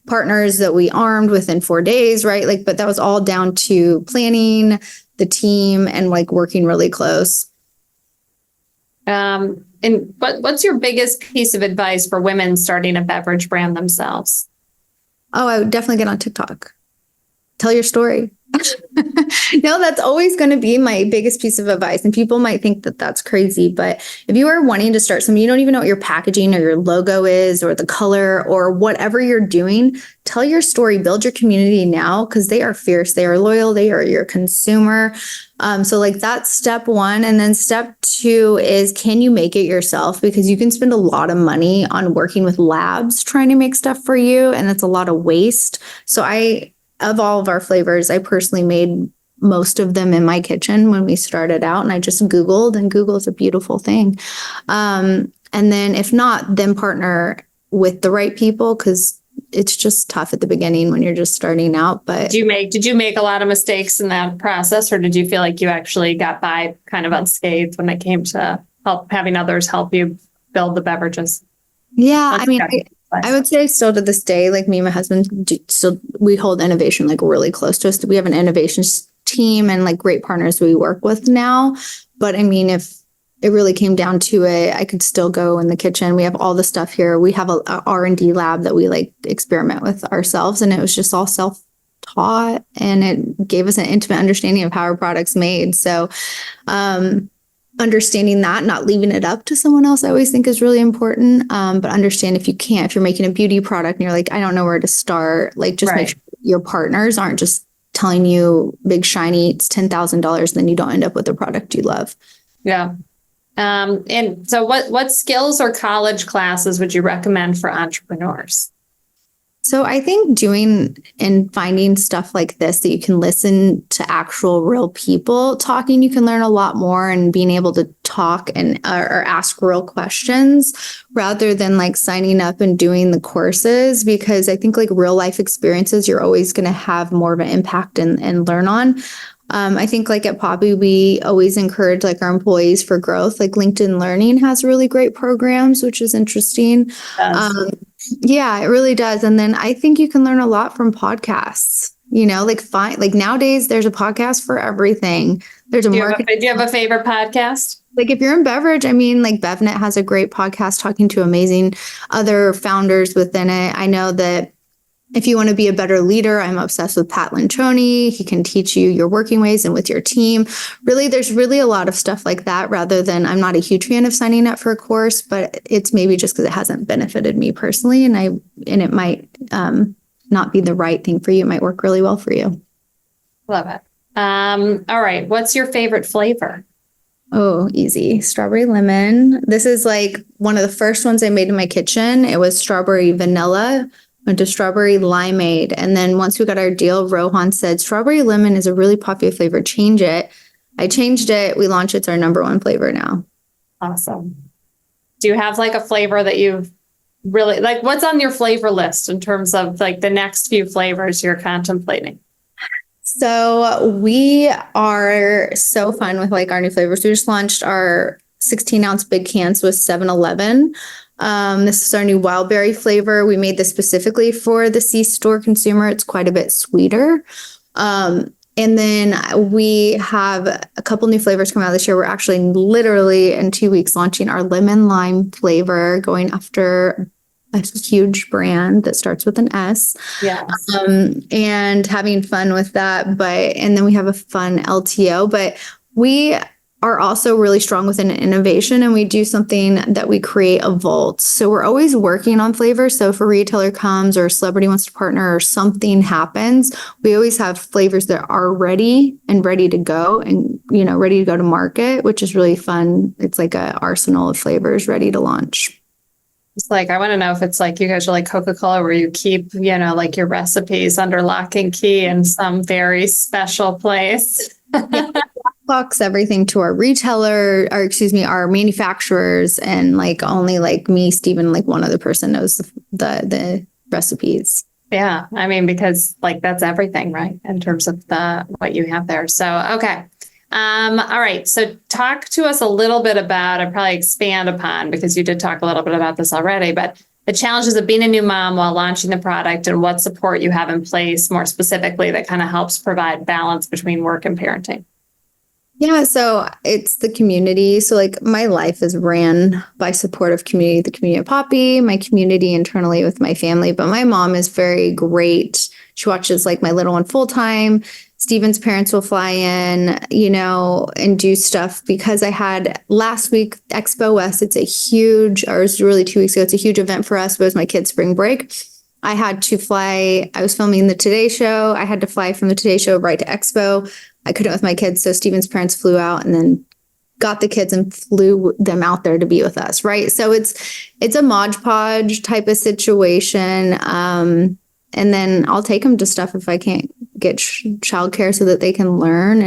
partners that we armed within 4 days, right? Like, but that was all down to planning, the team, and like working really close. And what's your biggest piece of advice for women starting a beverage brand themselves? Oh, I would definitely get on TikTok. Tell your story. No, that's always going to be my biggest piece of advice. And people might think that that's crazy, but if you are wanting to start something, you don't even know what your packaging or your logo is or the color or whatever you're doing, tell your story, build your community now, because they are fierce. They are loyal. They are your consumer. So like that's step one. And then step two is, can you make it yourself? Because you can spend a lot of money on working with labs trying to make stuff for you. And that's a lot of waste. So of all of our flavors, I personally made most of them in my kitchen when we started out, and I just Googled, and Google is a beautiful thing. And then if not, then partner with the right people, because it's just tough at the beginning when you're just starting out. But did you make a lot of mistakes in that process, or did you feel like you actually got by kind of unscathed when it came to having others help you build the beverages? Yeah, I would say still to this day, like me and my husband, we hold innovation like really close to us. We have an innovation team and like great partners we work with now. But I mean, if it really came down to it, I could still go in the kitchen. We have all the stuff here. We have a R&D lab that we like experiment with ourselves, and it was just all self-taught, and it gave us an intimate understanding of how our product's made. So, understanding that, not leaving it up to someone else, I always think is really important. But understand if you're making a beauty product and you're like, I don't know where to start, like just make sure your partners aren't just telling you big shiny, it's $10,000, and then you don't end up with a product you love. Yeah. And so what skills or college classes would you recommend for entrepreneurs? So I think doing and finding stuff like this that you can listen to actual real people talking, you can learn a lot more, and being able to talk and or ask real questions rather than like signing up and doing the courses, because I think like real life experiences, you're always going to have more of an impact and learn on. I think like at Poppi, we always encourage like our employees for growth. Like LinkedIn Learning has really great programs, which is interesting. Yeah, it really does. And then I think you can learn a lot from podcasts, like nowadays there's a podcast for everything. There's Do you have a favorite podcast? Like if you're in beverage, I mean, like BevNet has a great podcast talking to amazing other founders within it. I know that if you want to be a better leader, I'm obsessed with Pat Lencioni. He can teach you your working ways and with your team. Really, there's really a lot of stuff like that, rather than, I'm not a huge fan of signing up for a course, but it's maybe just because it hasn't benefited me personally. And it might not be the right thing for you. It might work really well for you. Love it. All right. What's your favorite flavor? Oh, easy. Strawberry lemon. This is like one of the first ones I made in my kitchen. It was strawberry vanilla. Went to strawberry limeade. And then once we got our deal, Rohan said, strawberry lemon is a really popular flavor. Change it. I changed it. We launched. It's our number one flavor now. Awesome. Do you have like a flavor that you've really like, what's on your flavor list in terms of like the next few flavors you're contemplating? So we are so fun with like our new flavors. We just launched our 16-ounce big cans with 7-Eleven. This is our new wild berry flavor. We made this specifically for the C-store consumer. It's quite a bit sweeter. And then we have a couple new flavors coming out this year. We're actually literally in 2 weeks launching our lemon lime flavor, going after a huge brand that starts with an S. Yeah. And having fun with that. And then we have a fun LTO, but we are also really strong within innovation, and we do something that we create a vault. So we're always working on flavors. So if a retailer comes or a celebrity wants to partner or something happens, we always have flavors that are ready to go and, ready to go to market, which is really fun. It's like an arsenal of flavors ready to launch. It's like, I want to know if it's like you guys are like Coca-Cola, where you keep, like your recipes under lock and key in some very special place. Box everything to our our manufacturers, and like only like me, Stephen, like one other person knows the recipes. Yeah. I mean, because like that's everything, right? In terms of what you have there. So, okay. All right. So talk to us a little bit about, and probably expand upon, because you did talk a little bit about this already, but the challenges of being a new mom while launching the product and what support you have in place more specifically that kind of helps provide balance between work and parenting. Yeah, so it's the community. So like my life is ran by supportive community, the community of Poppi, my community internally with my family. But my mom is very great. She watches like my little one full time. Steven's parents will fly in, and do stuff because I had last week Expo West. It's a huge, or it was really 2 weeks ago. It's a huge event for us. But it was my kids' spring break. I had to fly. I was filming the Today Show. I had to fly from the Today Show right to Expo. I couldn't with my kids. So Steven's parents flew out and then got the kids and flew them out there to be with us. Right. So it's a Mod Podge type of situation. And then I'll take them to stuff if I can't get childcare so that they can learn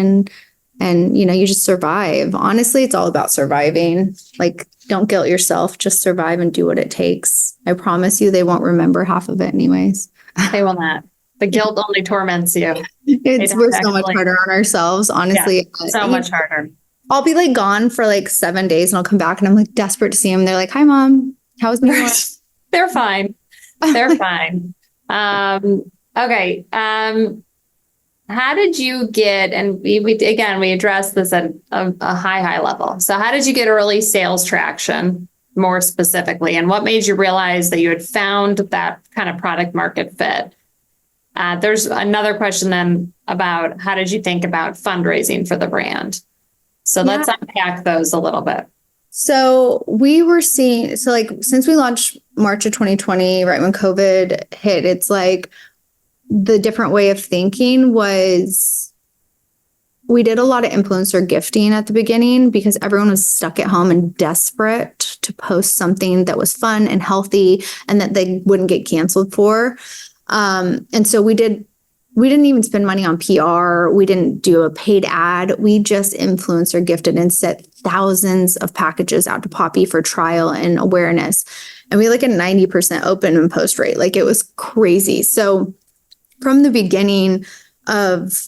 and you just survive. Honestly, it's all about surviving. Like, don't guilt yourself, just survive and do what it takes. I promise you, they won't remember half of it anyways. They will not. The guilt only torments you. We're so much harder on ourselves, honestly. Yeah, so much harder. I'll be like gone for like 7 days and I'll come back and I'm like desperate to see them. They're like, "Hi, Mom. How was my life?" They're fine. They're fine. Okay. How did you get, and we addressed this at a high level. So how did you get early sales traction more specifically? And what made you realize that you had found that kind of product market fit? There's another question then about how did you think about fundraising for the brand? So let's unpack those a little bit. So we were seeing, since we launched March of 2020, right when COVID hit, it's like the different way of thinking was we did a lot of influencer gifting at the beginning because everyone was stuck at home and desperate to post something that was fun and healthy and that they wouldn't get canceled for. And so we didn't even spend money on PR. We didn't do a paid ad. We just influencer gifted and set thousands of packages out to Poppi for trial and awareness. And we had like a 90% open and post rate. Like, it was crazy. So from the beginning of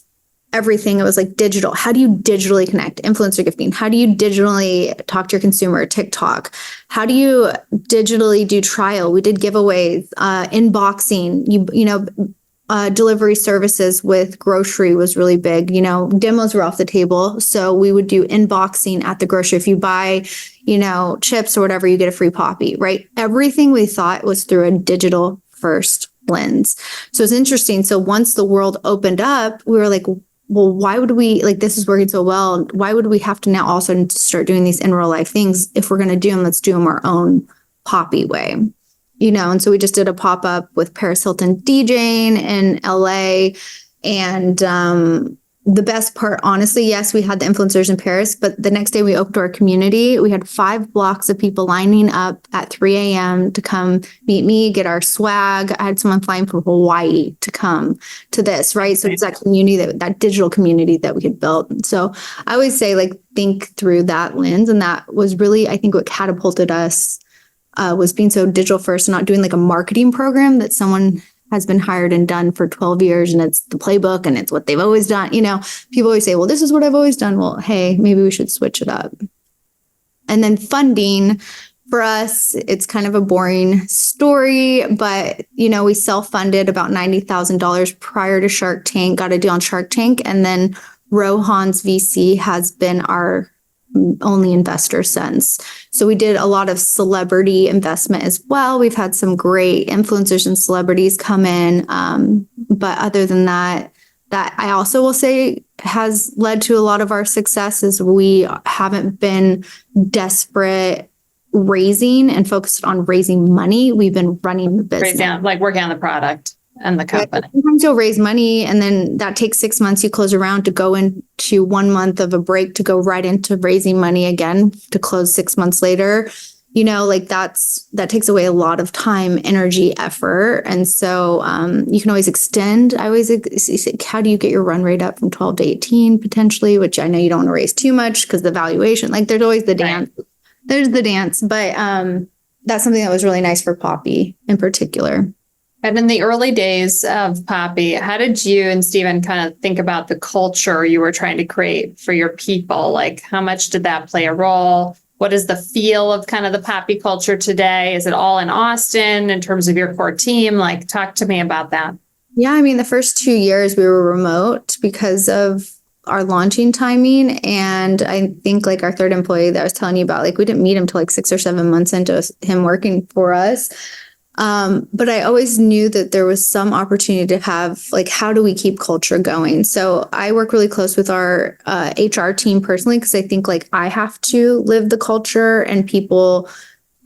everything, it was like digital. How do you digitally connect? Influencer gifting. How do you digitally talk to your consumer? TikTok. How do you digitally do trial? We did giveaways, inboxing, delivery services with grocery was really big. Demos were off the table. So we would do inboxing at the grocery. If you buy, chips or whatever, you get a free Poppi, right? Everything we thought was through a digital first lens. So it's interesting. So once the world opened up, we were like, well, why would we, this is working so well. Why would we have to now also start doing these in real life things? If we're going to do them, let's do them our own Poppi way. And so we just did a pop-up with Paris Hilton DJing in LA. And the best part, honestly, yes, we had the influencers in Paris, but the next day we opened our community. We had 5 blocks of people lining up at 3 a.m. to come meet me, get our swag. I had someone flying from Hawaii to come to this, right? So it's that community, that digital community that we had built. So I always say, think through that lens. And that was really, I think, what catapulted us was being so digital first and not doing a marketing program that someone has been hired and done for 12 years and it's the playbook and it's what they've always done. People always say, well, this is what I've always done. Well, hey, maybe we should switch it up. And then funding for us, it's kind of a boring story, but we self-funded about $90,000 prior to Shark Tank, got a deal on Shark Tank. And then Rohan's VC has been our only investor since. So we did a lot of celebrity investment as well. We've had some great influencers and celebrities come in. But other than that I also will say has led to a lot of our success is we haven't been desperate raising and focused on raising money. We've been running the business. Working on the product and the company. Sometimes you'll raise money and then that takes 6 months. You close around to go into 1 month of a break to go right into raising money again to close 6 months later. That takes away a lot of time, energy, effort. And so you can always extend. I always say, how do you get your run rate up from 12 to 18 potentially, which I know you don't want to raise too much because the valuation, there's always the dance. Right. There's the dance. But that's something that was really nice for Poppi in particular. And in the early days of Poppi, how did you and Stephen kind of think about the culture you were trying to create for your people? Like, how much did that play a role? What is the feel of kind of the Poppi culture today? Is it all in Austin in terms of your core team? Like, talk to me about that. Yeah, I mean, the first 2 years we were remote because of our launching timing. And I think like our third employee that I was telling you about, like we didn't meet him till like 6 or 7 months into him working for us. But I always knew that there was some opportunity to have like, how do we keep culture going? So I work really close with our HR team personally, because I think like I have to live the culture and people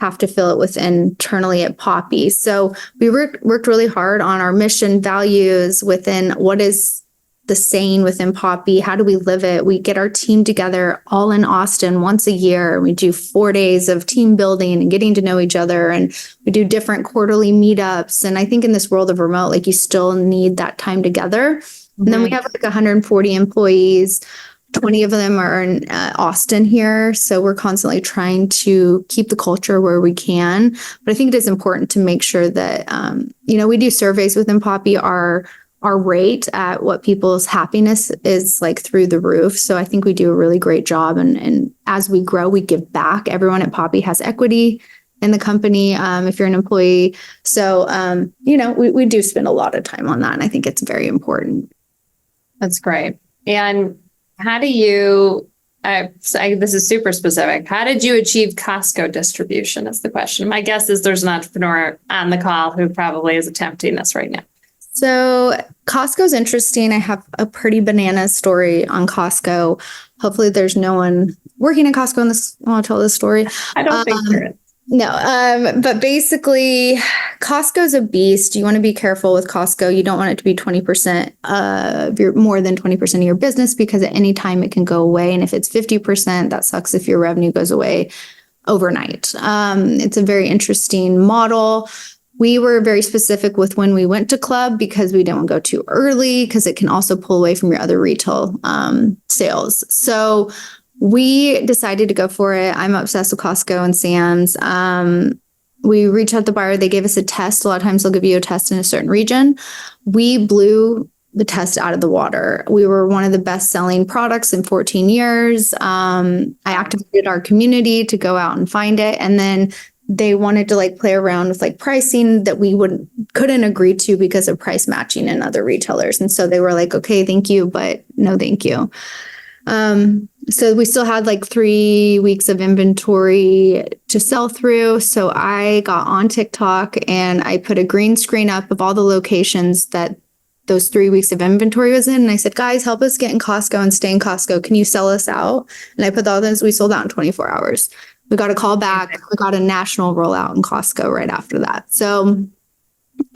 have to feel it within internally at Poppi. So we worked really hard on our mission values within what is the saying within Poppi. How do we live it? We get our team together all in Austin once a year. We do 4 days of team building and getting to know each other. And we do different quarterly meetups. And I think in this world of remote, like you still need that time together. Mm-hmm. And then we have like 140 employees. 20 of them are in Austin here. So we're constantly trying to keep the culture where we can. But I think it is important to make sure that, we do surveys within Poppi. Our rate at what people's happiness is like through the roof. So I think we do a really great job. And as we grow, we give back. Everyone at Poppi has equity in the company if you're an employee. So, we do spend a lot of time on that. And I think it's very important. That's great. And how do you, this is super specific. How did you achieve Costco distribution is the question. My guess is there's an entrepreneur on the call who probably is attempting this right now. So Costco's interesting. I have a pretty banana story on Costco. Hopefully there's no one working at Costco in this while I tell this story. I don't think there is. No, but basically Costco's a beast. You want to be careful with Costco. You don't want it to be 20% of your, more than 20% of your business, because at any time it can go away. And if it's 50%, that sucks if your revenue goes away overnight. It's a very interesting model. We were very specific with when we went to club because we didn't want to go too early, because it can also pull away from your other retail sales. So we decided to go for it. I'm obsessed with Costco and Sam's. We reached out to the buyer. They gave us a test. A lot of times they'll give you a test in a certain region. We blew the test out of the water. We were one of the best selling products in 14 years. I activated our community to go out and find it. And then they wanted to like play around with like pricing that we couldn't agree to because of price matching in other retailers. And so they were like, okay, thank you, but no, thank you. So we still had like 3 weeks of inventory to sell through. So I got on TikTok and I put a green screen up of all the locations that those 3 weeks of inventory was in. And I said, guys, help us get in Costco and stay in Costco. Can you sell us out? And I put all those, we sold out in 24 hours. We got a call back. We got a national rollout in Costco right after that. So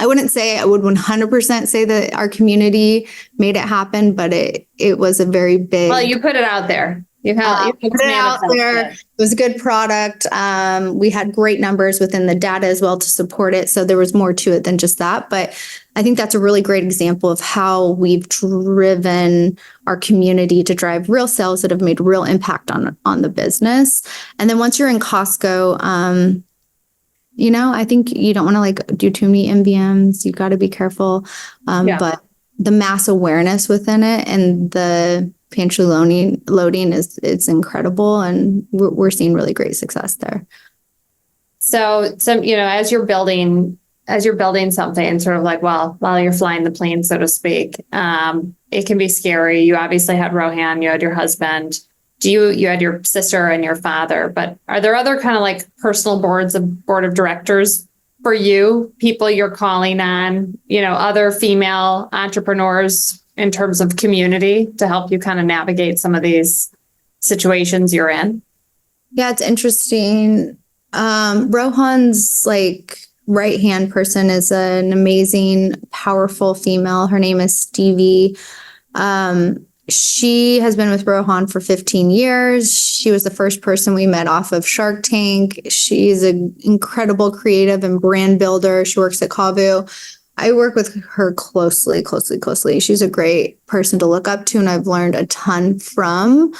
I wouldn't say I would 100% say that our community made it happen, but it was a very big. Well, you put it out there. You put it out there. It was a good product. We had great numbers within the data as well to support it. So there was more to it than just that. But I think that's a really great example of how we've driven our community to drive real sales that have made real impact on the business. And then once you're in Costco, I think you don't want to like do too many MVMs. You got to be careful. But the mass awareness within it and the pantry loading is incredible. And we're seeing really great success there. So, as you're building something sort of like, well, while you're flying the plane, so to speak, it can be scary. You obviously had Rohan, you had your husband, you had your sister and your father, but are there other kind of like personal board of directors for you, people you're calling on, other female entrepreneurs in terms of community to help you kind of navigate some of these situations you're in? Yeah, it's interesting. Rohan's like right-hand person is an amazing, powerful female. Her name is Stevie. She has been with Rohan for 15 years. She was the first person we met off of Shark Tank. She's an incredible creative and brand builder. She works at Kavu. I work with her closely. She's a great person to look up to, and I've learned a ton from.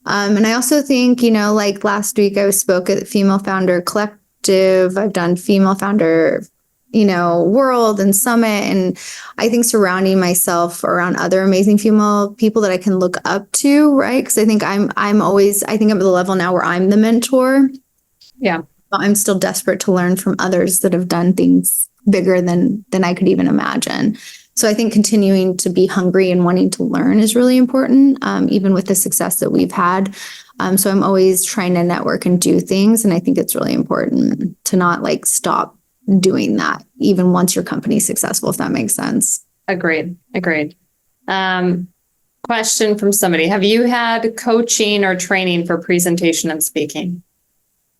And I also think, like last week I spoke at the Female Founder Collective. I've done Female Founder, world and summit. And I think surrounding myself around other amazing female people that I can look up to, right? Because I think I'm at the level now where I'm the mentor. Yeah. But I'm still desperate to learn from others that have done things bigger than I could even imagine. So I think continuing to be hungry and wanting to learn is really important, even with the success that we've had. So I'm always trying to network and do things. And I think it's really important to not stop doing that, even once your company's successful, if that makes sense. Agreed. Question from somebody. Have you had coaching or training for presentation and speaking?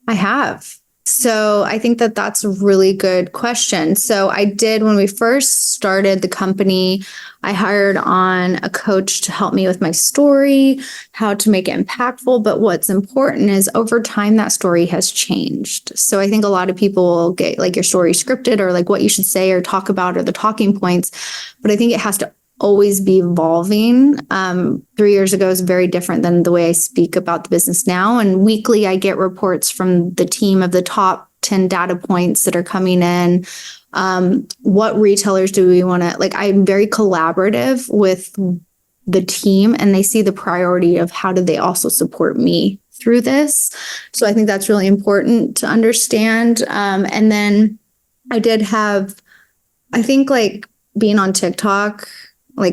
I have. So I think that that's a really good question. So I did, when we first started the company, I hired on a coach to help me with my story, how to make it impactful. But what's important is over time, that story has changed. So I think a lot of people get your story scripted or what you should say or talk about or the talking points. But I think it has to always be evolving. 3 years ago is very different than the way I speak about the business now. And weekly, I get reports from the team of the top 10 data points that are coming in. What retailers do we want to, I'm very collaborative with the team, and they see the priority of how do they also support me through this. So I think that's really important to understand. And then I did have, I think being on TikTok,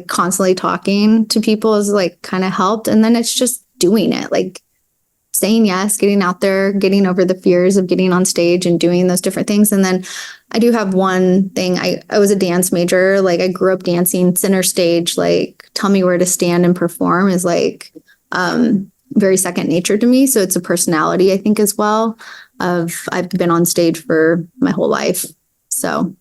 constantly talking to people is kind of helped. And then it's just doing it, saying yes, getting out there, getting over the fears of getting on stage and doing those different things. And then I do have one thing. I was a dance major. I grew up dancing center stage, tell me where to stand and perform is very second nature to me. So it's a personality, I think, as well, I've been on stage for my whole life. So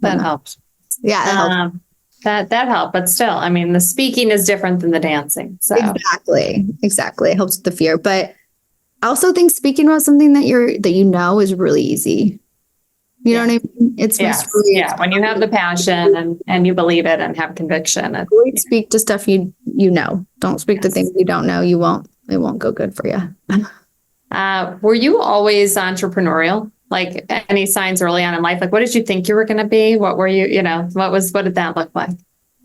that helps. Yeah, that helps. That helped, but still, the speaking is different than the dancing. So Exactly. It helps with the fear, but I also think speaking about something that is really easy. You know what I mean? It's when you have the passion and you believe it and have conviction. Speak to stuff you know. Don't speak to things you don't know. It won't go good for you. Were you always entrepreneurial? Any signs early on in life? What did you think you were going to be? What were you, what did that look like?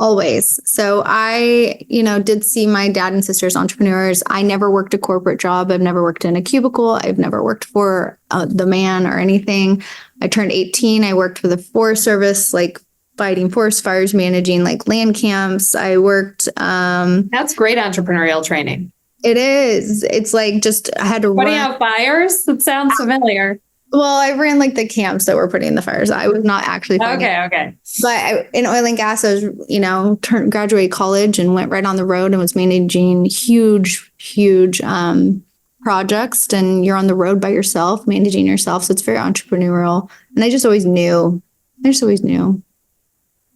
Always. So I, did see my dad and sisters entrepreneurs. I never worked a corporate job. I've never worked in a cubicle. I've never worked for the man or anything. I turned 18. I worked for the Forest Service, fighting forest fires, managing land camps. I worked. That's great entrepreneurial training. It is. It's I had to putting out fires. That sounds familiar. Well, I ran the camps that were putting the fires. I was not actually. Okay. But in oil and gas, I was, graduated college and went right on the road and was managing huge projects. And you're on the road by yourself, managing yourself. So it's very entrepreneurial. And I just always knew.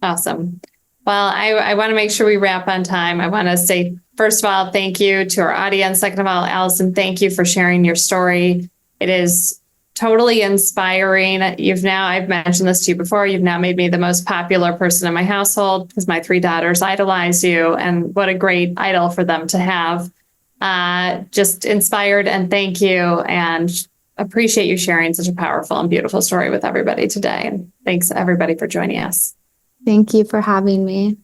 Awesome. Well, I want to make sure we wrap on time. I want to say, first of all, thank you to our audience. Second of all, Allison, thank you for sharing your story. It is totally inspiring. I've mentioned this to you before, you've now made me the most popular person in my household because my 3 daughters idolize you, and what a great idol for them to have. Just inspired, and thank you, and appreciate you sharing such a powerful and beautiful story with everybody today. And thanks everybody for joining us. Thank you for having me.